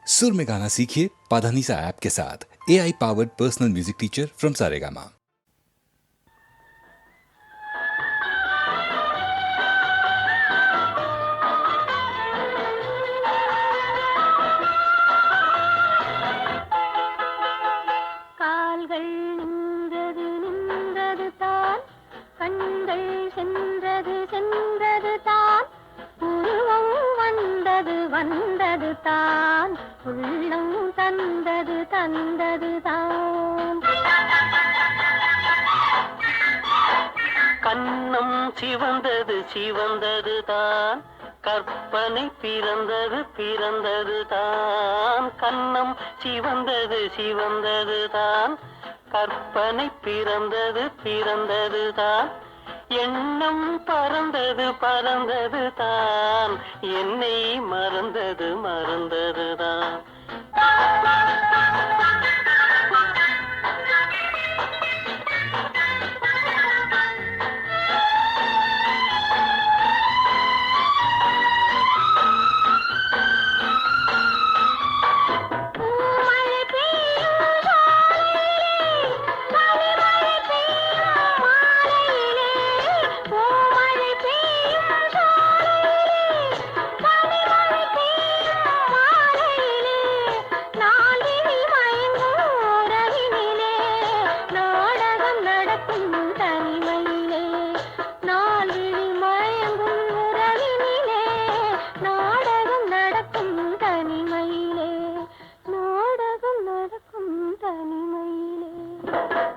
सुर में गाना सीखिए पाधानीसा ऐप के साथ। AI powered personal music teacher from Saregama. கால்கள் நின்றது நின்றது தான், கண்கள் சென்றது சென்றது தான், உருவம் வந்தது வந்தது தான், உள்ளம் தந்தது தந்தது தான். கண்ணம் சிவந்தது சிவந்தது தான், கற்பனை பிறந்தது பிறந்தது தான். கண்ணம் சிவந்தது சிவந்தது தான், கற்பனை பிறந்தது பிறந்தது தான். எண்ணம் பறந்தது பறந்தது தான், என்னை மறந்தது மறந்தது தான்.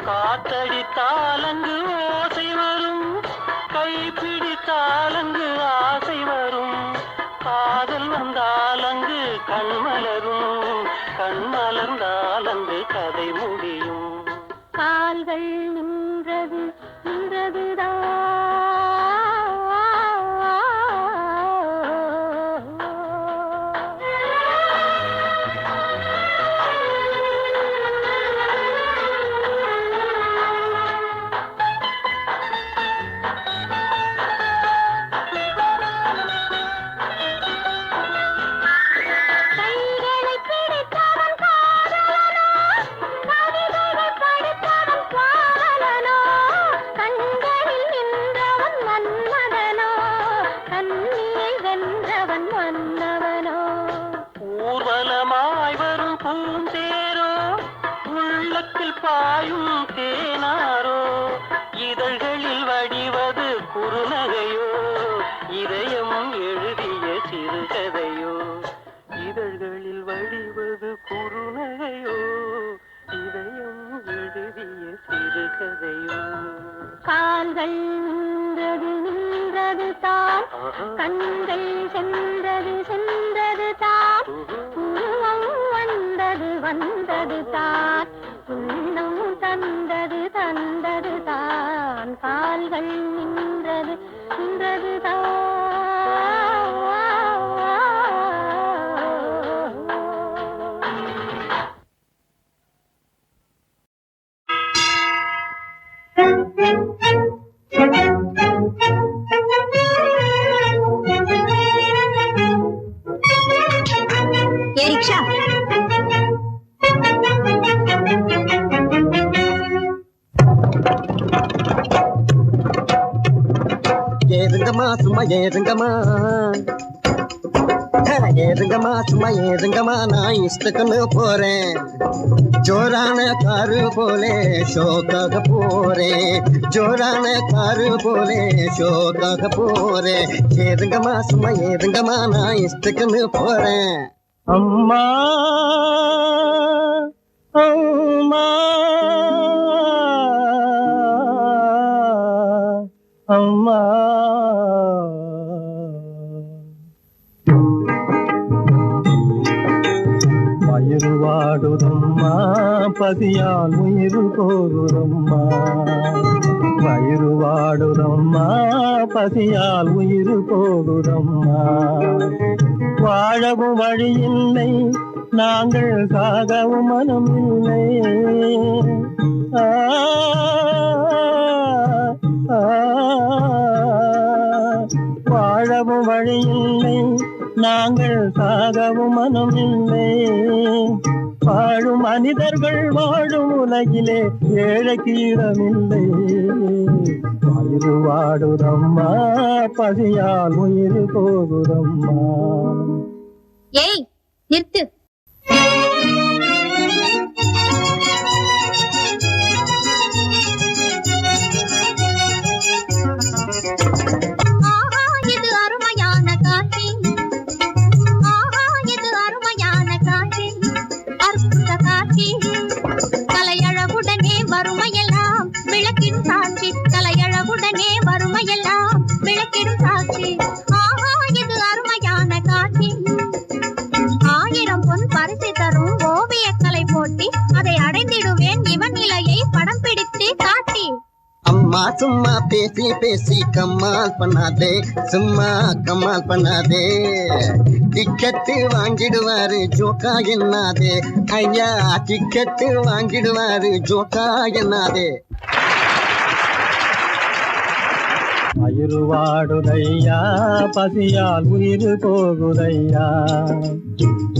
காத்தடித்தாலங்கு ஓசை வரும், கைப்பிடித்தாலங்கு ஆசை வரும். காதல் வந்தாலங்கு கண்மலரும், கண்மலர்ந்தாலங்கு கதை முடியும். கால்கள் நின்றது நின்றதுதான், ஊர்வலமாய் வரும் பூந்தேரோ, உள்ளத்தில் பாயும் தேனாரோ, இதழ்களில் வடிவது குறுநகையோ, இதயம் எழுதிய சிறுகதையோ. இதழ்களில் வடிவது குறுநகையோ, இதயம் எழுதிய சிறுகதையோ. கால்கள் நின்றது நின்றது தான், கண்கள் சென்றது சென்றது தான், உருவம் வந்தது வந்தது தான், உள்ளம் தந்தது தந்தது தான். கால்கள் நின்றது நின்றது தான். ये रिक्शा ஏறுங்கம்மா சும்மா ஏறுங்கம்மா, ஏறுங்கம்மா சும்மா ஏறுங்கம்மா, நான் இஷ்டக்குன்னு போறேன். ஜோரான காரு போலே ஷோக்காக போறேன், ஜோரான காரு போலே ஷோக்காக போறேன். ஏறுங்கம்மா சும்மா ஏறுங்கம்மா, நான் இஷ்டக்குன்னு போறேன். அம்மா அம்மா அம்மா வயிறு வாடுதம்மா, பசியால் உயிர் போகுதம்மா. வயிறு வாடுதம்மா, பசியால் உயிர் போகுதம்மா. வாழவும் வழியில்லை, நாங்கள் சாகவும் மனமில்லை. வாழவும் வழியில்லை, நாங்கள் சாகவும் மனம் இல்லை. வாழும் மனிதர்கள் வாழும் உலகிலே ஏழைக்கு இடமில்லை. வயிறு வாடுதம்மா, பசியால் உயிர் போகுதம்மா. ஏய் நிறுத்து. ஆஹா இது அருமையான காட்சி, ஆஹா இது அருமையான காட்சி, அற்புத காட்சி. கலையழகுடனே வறுமையெல்லாம் விளக்கிடும் சாட்சி, கலையழகுடனே வறுமையெல்லாம் விளக்கிடும் சாட்சி. ஆஹா இது அருமையான காட்சி. 1000 பொன் பரிசு தரும் ஓவியக்கலை போட்டி, அதை அடைந்திடுவேன் இவன் நிலையை படம் பிடித்து காட்டி. அம்மா சும்மா பேசி பேசி கம்மால் பண்ணாதே, சும்மா கம்மால் பண்ணாதே. டிக்கெட்டு வாங்கிடுவாரு ஜோக்கா என்னாதே, ஐயா டிக்கெட்டு வாங்கிடுவாரு ஜோக்கா என்னாதே. வயிறு வாடுதையா, பசியால் உயிர் போகுதையா.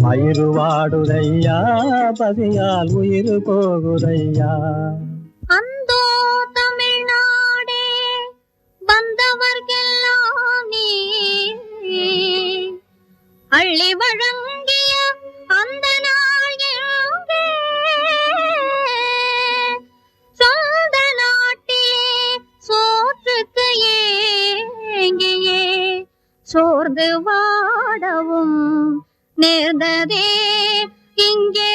வயிறு வாடுதையா, பசியால் உயிர் போகுதையா. அந்தோ தமிழ்நாடே வந்தவர்கெல்லாம் நீ அள்ளி வழங்கிய அந்த நாள் எங்கே? சொந்த நாட்டிலே சோற்றுக்கு ஏங்கியே சோர்ந்து வாடவும் நேர்ந்ததே இங்கே.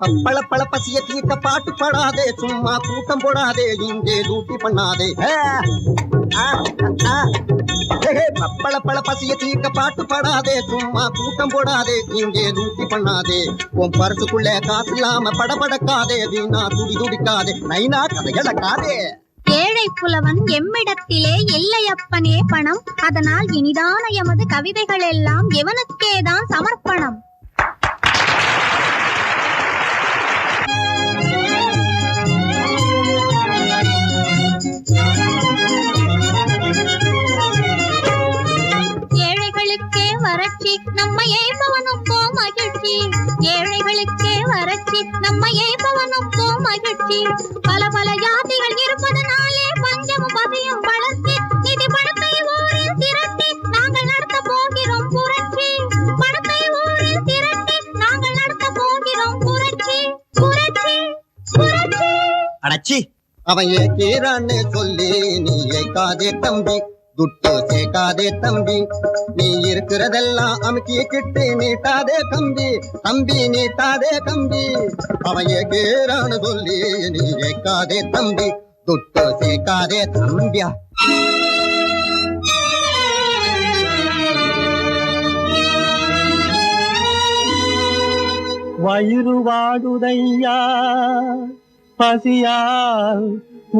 பப்பள பழ பசிய தீர்க்க பாட்டு பாடாதே, சும்மா கூட்டம் போடாதே, இங்கே டூட்டி பண்ணாதே. பப்பள பழ பசிய தீர்க்க பாட்டு பாடாதே, சும்மா கூட்டம் போடாதே, இங்கே டூட்டி பண்ணாதே. உன் பரிசுக்குள்ள காசு இல்லாம படபடக்காதே, வீணா துடி துடிக்காதே, நைனா கதையடக்காதே. ஏழை புலவன் எம்மிடத்திலே இல்லையப்பனே பணம், அதனால் இனிதான எமது கவிதைகள் எல்லாம் எவனுக்கேதான் சமர்ப்பணம். ஏழைகளுக்கே வறட்சி நம்ம ஏய்பவனுக்கோ மகிழ்ச்சி, ஏழைகளுக்கே வறட்சி நம்ம ஏய்பவனுக்கோ மகிழ்ச்சி. பல பல ஜாதிகள் இருப்பதனாலே பஞ்சமும் பசியும் வளர்ச்சி, நிதி பணத்தை ஊரில் திரட்டி நாங்கள் நடத்த போகிறோம் புரட்சி, பணத்தை ஊரில் திரட்டி நாங்கள் நடத்த போகிறோம் புரட்சி, புரட்சி, புரட்சி. அடச்சி அவன் ஏறான்னு சொல்லி நீ ஏக்காதே தம்பி, துட்டு சேர்க்காதே தம்பி, நீ இருக்கிறதெல்லாம் அமுக்கிக்கிட்டு நீட்டாதே கம்பி, தம்பி நீட்டாதே கம்பி. அவன் ஏறான்னு சொல்லி நீ ஏக்காதே தம்பி, துட்டு சேர்க்காதே தம்பியா. வயிறு வாடுதையா, பசியால்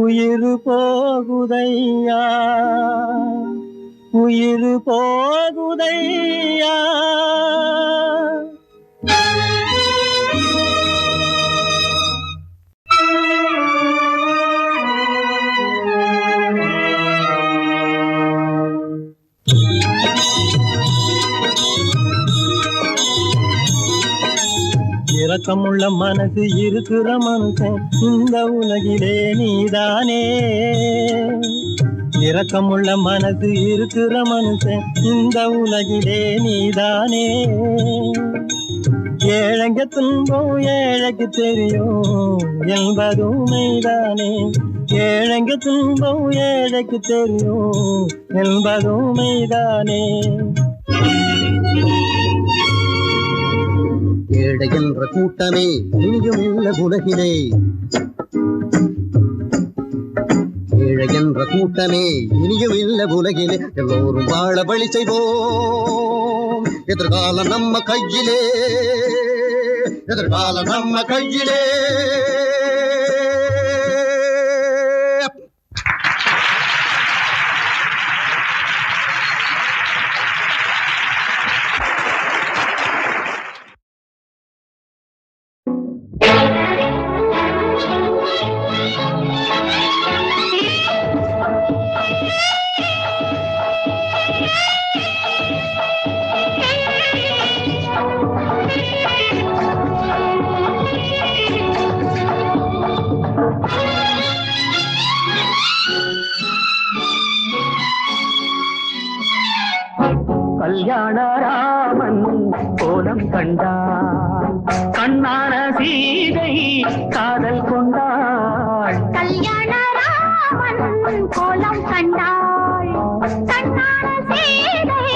உயிர் போகுதையா, உயிர் போகுதையா. இரக்கமுள்ள மனசு இருக்கிற மனுஷன் இந்த உலகிலே நீதானே. இரக்கமுள்ள மனசு இருக்கிற மனுஷன் இந்த உலகிலே நீதானே. ஏழைங்க துன்பம் ஏழைக்கு தெரியும் என்பதும் மெய்தானே. ஏழைங்க துன்பம் ஏழைக்கு தெரியும் என்பதும் மெய்தானே. ஏழை என்ற கூட்டமே இனியும் இல்ல உலகிலே, ஏழை என்ற கூட்டமே இனியும் இல்ல உலகிலே. எல்லோரும் வாழ வழி செய்வோம், எதிர்காலம் நம்ம கையிலே, எதிர்காலம் நம்ம கையிலே. கல்யாண ராமன் கோலம் கண்டாள் கண்ணான சீதை காதல் கொண்டாள் கல்யாண ராமன் கோலம் கண்டாள் கண்ணான சீதை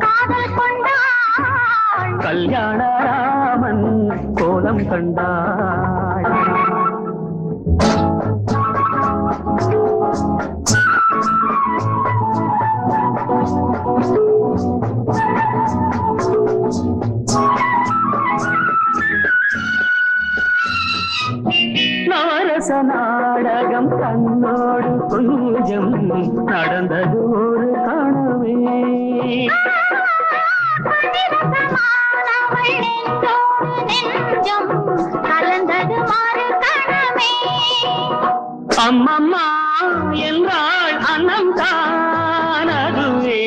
காதல் கொண்டாள் கல்யாண ராமன் கோலம் கண்டாள் நவரச நாடகம் கண்ணோடு கொஞ்சம் நடந்தது ஒரு கனவே கலந்தது மாறு கணமே அம்மம்மா என்றாள் அன்னம் தானதுவே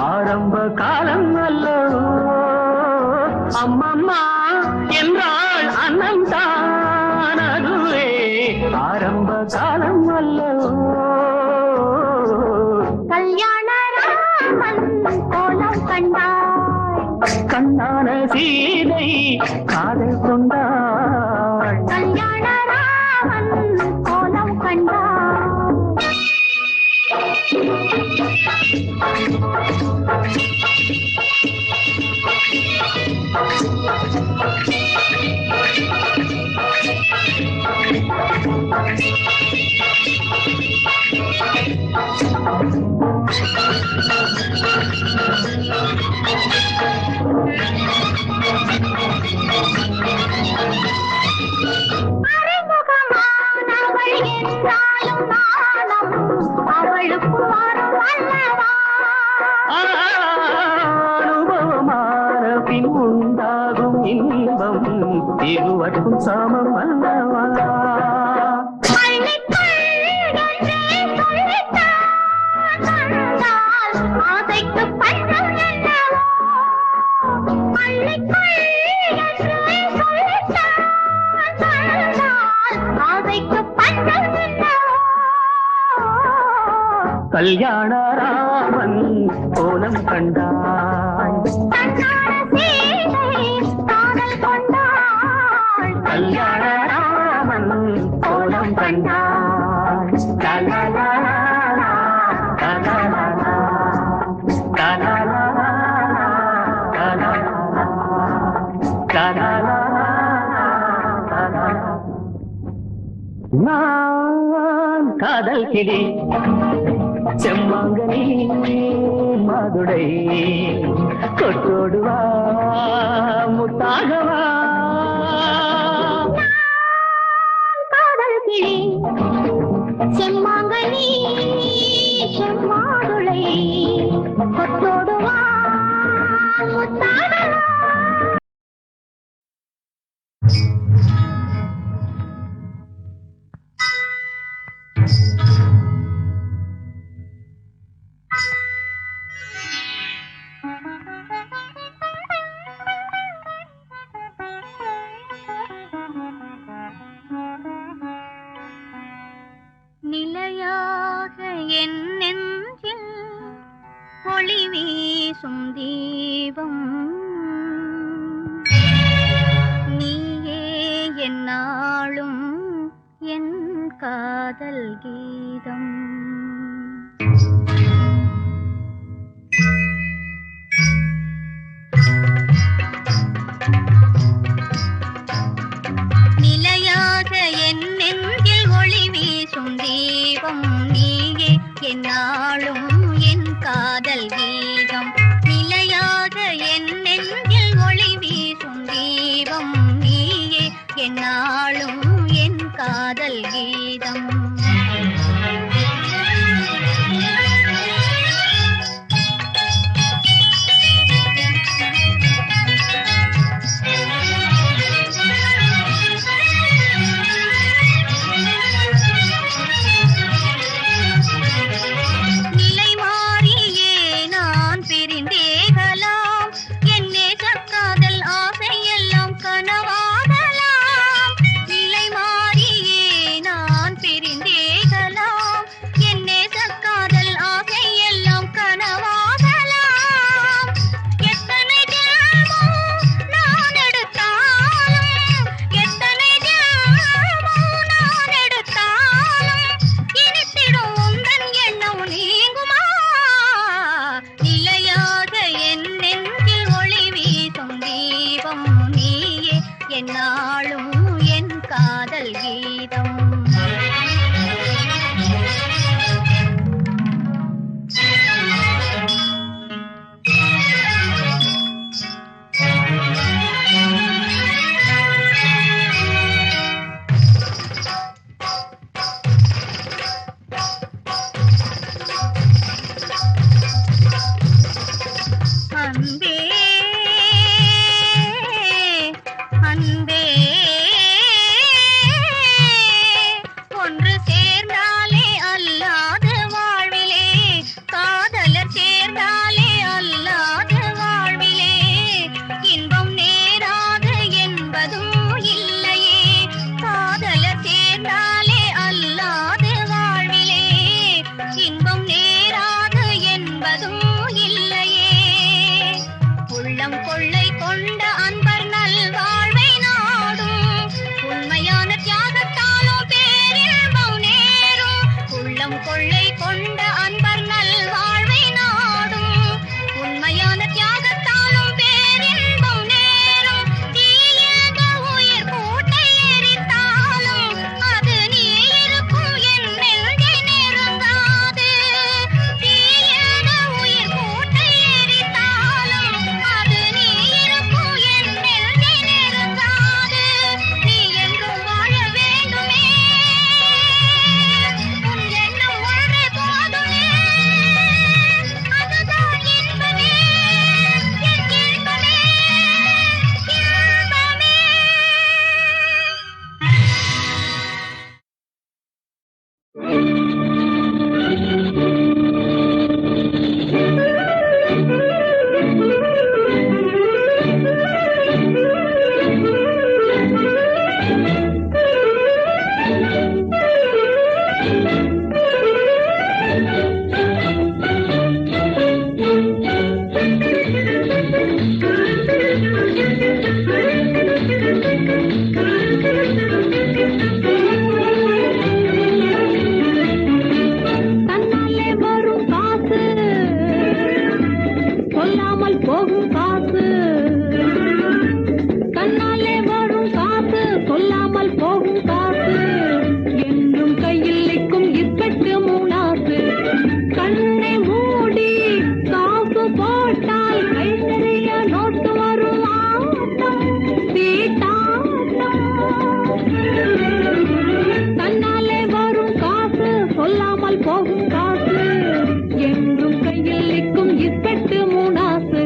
ஆரம்ப காலம் அல்லவோ அம்மம்மா என்றாள் அன்னம் தானதுவே ஆரம்ப காலம் அல்லவோ கல்யாண ராமன் கோலம் கண்டாள் கண்ணான சீதை காதல் கொண்டாள் கல்யாண ராமன் கோலம் கண்டாள் அறிமுகமானவள் என்றாலும் நாணம் அவளுக்கு வரும் அல்லவா அனுபவமான பின் உண்டாகும் இன்பம் இருவருக்கும் சமம் அல்லவா பள்ளிக்குள் என்றே சொல்லித்தான் வந்தாள் ஆசைக்கு பஞ்சம் என்னவோ பள்ளிக்குள் என்றே சொல்லித்தான் வந்தாள் ஆசைக்கு பஞ்சம் என்னவோ கல்யாண ராமன் கோலம் கண்டாள் கண்ணான சீதை காதல் கொண்டாள் கல்யாண ராமன் கோலம் கண்டாள் லலலலலா, லலலலா, லலலலலா, லலலலா, லலலலலா, லலலலா. நான் காதல் கிளி செம்மாங்கனி மதுடை கொட்டோடுவா முத்தாகவா காதல் கிளி செம்மாங்கனி செம்மாதுளை கொத்தோடுவா முத்தாடவா நிலையாக என் நெஞ்சில் ஒளி வீசும் தீபம் நீயே என்னாலும் என் காதல் கீதம் நிலையாக என் நெஞ்சில் ஒளி வீசும் தீபம் நீயே என்னாலும் என் காதல் கீதம் நிலையாக என் நெஞ்சில் ஒளி வீசும் தீபம் நீயே என்னாலும் என் காதல் கீதம் அன்பே அன்பே ஒன்று சேர்ந்தாலே அல்லாத வாழ்விலே காதலர் சேர்ந்தாலே அல்லாத வாழ்விலே இன்பம் நேராது என்பதும் இல்லையே காதலர் சேர்ந்தாலே அல்லாத வாழ்விலே இன்பம் நேராது என்பதும் இல்லையே உள்ளம் கொள்ளை கொண்ட அன்பர் நல்வாழ்வை நாடும் உண்மையான தியாகத்தாலும் பேரின்பம் நேரும் உள்ளம் கொள்ளை கொண்ட அன்பர் நல்வாழ்வை நாடும் உண்மையான தியாகத்தாலும் பேரின்பம் நேரும் தீயக உயிர் கூட்டை எரித்தாலும் அது நீ இருக்கும் என் நெஞ்சை நெருங்காது தீயக உயிர் கூட்டை எரித்தாலும் அது நீ இருக்கும் என் நெஞ்சை நெருங்காது நீ என்றும் வாழ வேண்டுமே உன் எண்ணம் ஒன்றே போதுமே அதுதான் இன்பமே என் இன்பமே இன்பமே தன்னாலே வரும் காசு சொல்லாமல் போகும் காசு தன்னாலே வரும் காசு சொல்லாமல் போகும் காசு என்றும் கையில் நிற்கும் இக்கட்டு மூணாசு கண்ணை மூடி காசு போட்டால் கை நிறைய நோட்டு வரும் ஆட்டம் சீட்டாட்டம் தன்னாலே வரும் காசு சொல்லாமல் போகும் காசு என்றும் கையில் நிற்கும் இக்கட்டு மூணாசு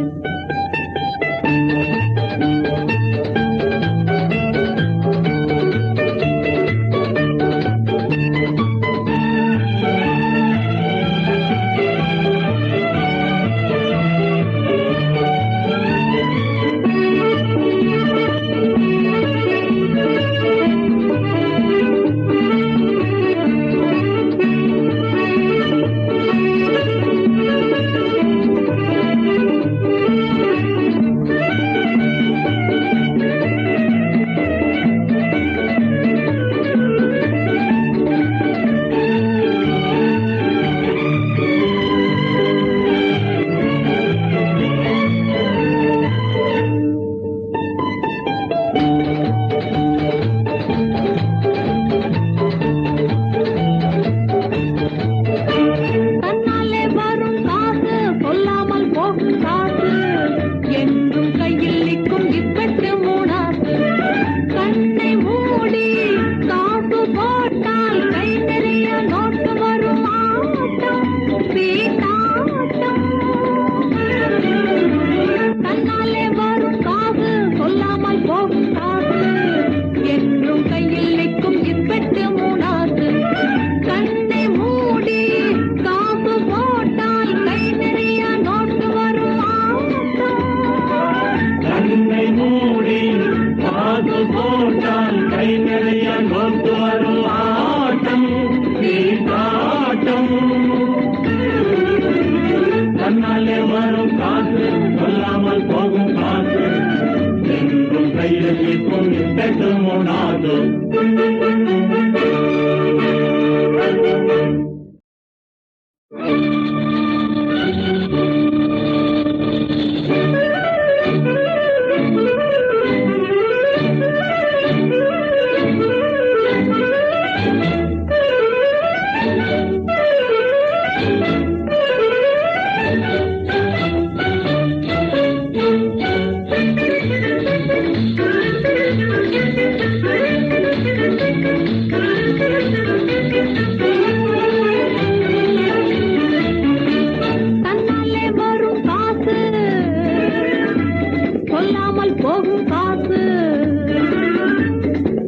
சொல்லாமல் போகும் காசு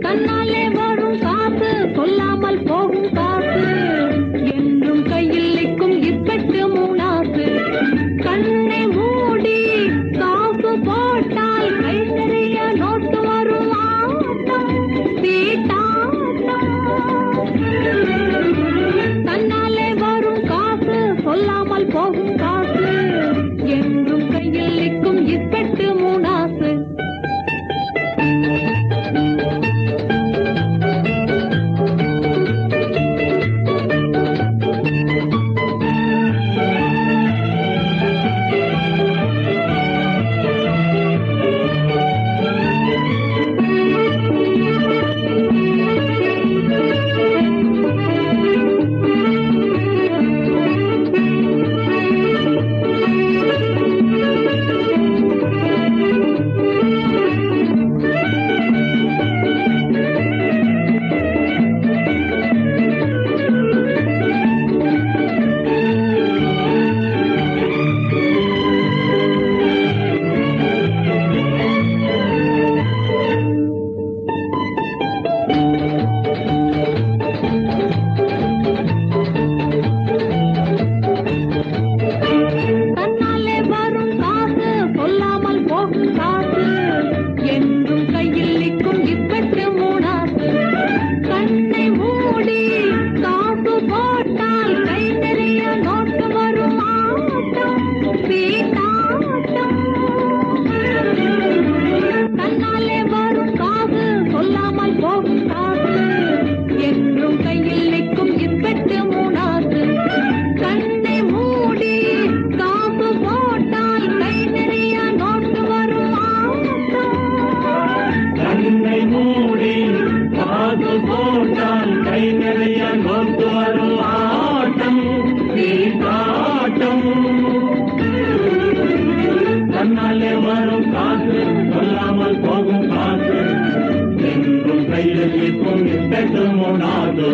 தன்னாலே வரும் காசு சொல்லாமல் போகும் காசு என்றும் கையில் நிற்கும் இப்பட்டு மூணாசு கண்ணை மூடி காசு போட்டால் கை நிறைய நோட்டு வரும் ஆட்டம் சீட்டாட்டம் தன்னாலே வரும் காசு சொல்லாமல் போகும் காசு என்றும் கையில் நிற்கும் இப்பட்டு மூணாசு தன்னாலே வரும் காசு சொல்லாமல் போகும் காசு என்றும் கையில் நிற்கும் இப்பட்டு மூணாசு கண்ணை மூடி காசு போட்டால் கை நிறைய நோட்டு வரும் ஆட்டம் சீட்டாட்டம் தன்னாலே வரும் காசு சொல்லாமல் போகும் காசு என்றும் கையில் நிற்கும் இப்பட்டு மூணாசு கண்ணை மூடி காசு போட்டால் கை நிறைய நோட்டு வரும் ஆட்டம் கண்ணை மூடி காது போட்டால் கை நிறைய நோட்டு வரும் ஆட்டம் சீட்டாட்டம் தன்னாலே வரும் காசு சொல்லாமல் போகும் காசு என்றும் கையில் நிற்கும் இப்பட்டு மூணாது